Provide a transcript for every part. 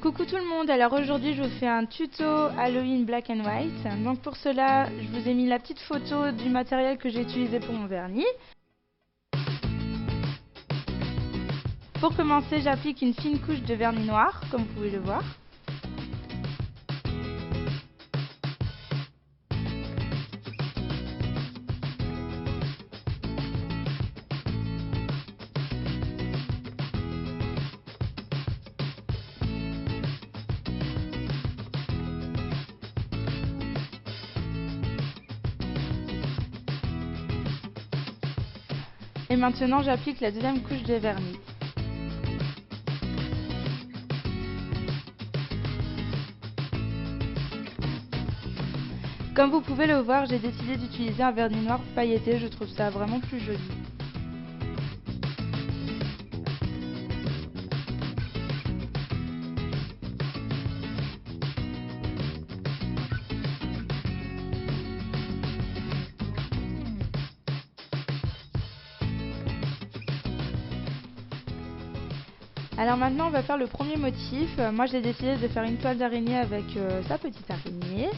Coucou tout le monde, alors aujourd'hui je vous fais un tuto Halloween Black and White. Donc pour cela, je vous ai mis la petite photo du matériel que j'ai utilisé pour mon vernis. Pour commencer, j'applique une fine couche de vernis noir, comme vous pouvez le voir. Et maintenant, j'applique la deuxième couche de vernis. Comme vous pouvez le voir, j'ai décidé d'utiliser un vernis noir pailleté, je trouve ça vraiment plus joli. Alors maintenant on va faire le premier motif. Moi j'ai décidé de faire une toile d'araignée avec sa petite araignée.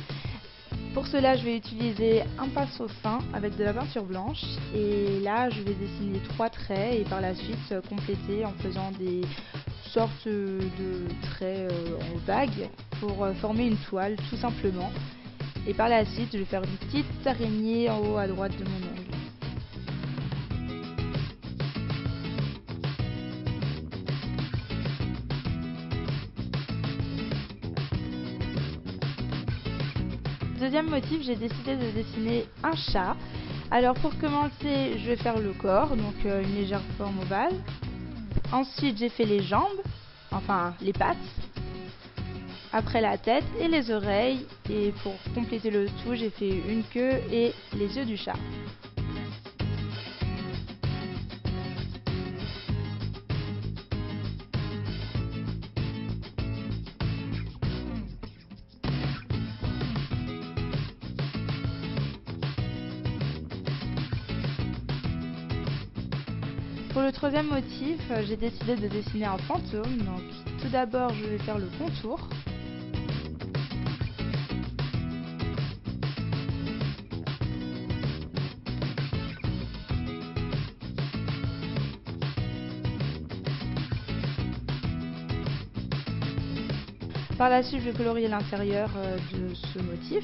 Pour cela je vais utiliser un pinceau fin avec de la peinture blanche. Et là je vais dessiner 3 traits et par la suite compléter en faisant des sortes de traits en vague pour former une toile tout simplement. Et par la suite je vais faire une petite araignée en haut à droite de mon ongle. Deuxième motif, j'ai décidé de dessiner un chat. Alors pour commencer, je vais faire le corps, donc une légère forme ovale. Ensuite, j'ai fait les jambes, enfin les pattes. Après la tête et les oreilles. Et pour compléter le tout, j'ai fait une queue et les yeux du chat. Pour le troisième motif, j'ai décidé de dessiner un fantôme. Donc, tout d'abord, je vais faire le contour. Par la suite, je vais colorier l'intérieur de ce motif.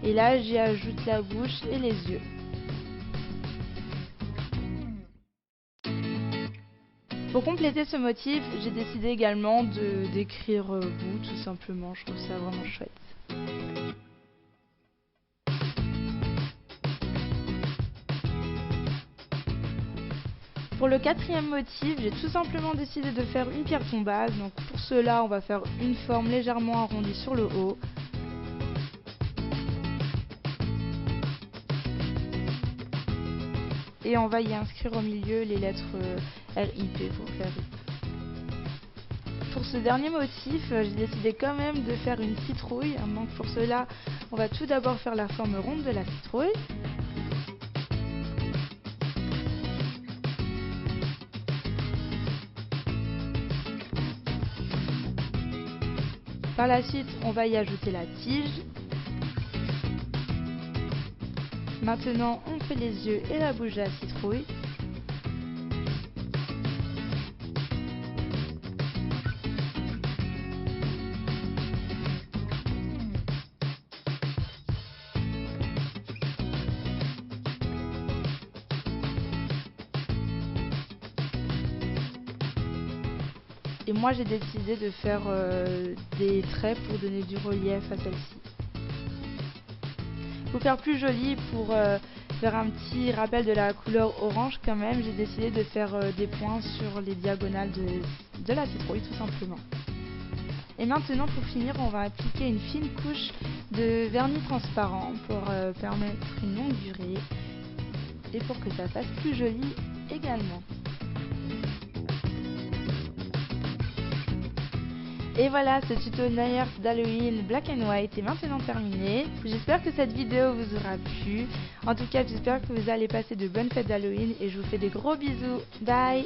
Et là, j'y ajoute la bouche et les yeux. Pour compléter ce motif, j'ai décidé également d'écrire bout tout simplement, je trouve ça vraiment chouette. Pour le quatrième motif, j'ai tout simplement décidé de faire une pierre tombale. Donc pour cela, on va faire une forme légèrement arrondie sur le haut. Et on va y inscrire au milieu les lettres RIP pour faire RIP. Pour ce dernier motif, j'ai décidé quand même de faire une citrouille. Donc pour cela, on va tout d'abord faire la forme ronde de la citrouille. Par la suite, on va y ajouter la tige. Maintenant, on fait les yeux et la bouche de la citrouille. Et moi, j'ai décidé de faire des traits pour donner du relief à celle-ci. Pour faire plus joli, pour faire un petit rappel de la couleur orange quand même, j'ai décidé de faire des points sur les diagonales de la citrouille tout simplement. Et maintenant pour finir, on va appliquer une fine couche de vernis transparent pour permettre une longue durée et pour que ça fasse plus joli également. Et voilà, ce tuto Nayers d'Halloween Black and White est maintenant terminé. J'espère que cette vidéo vous aura plu. En tout cas, j'espère que vous allez passer de bonnes fêtes d'Halloween et je vous fais des gros bisous. Bye!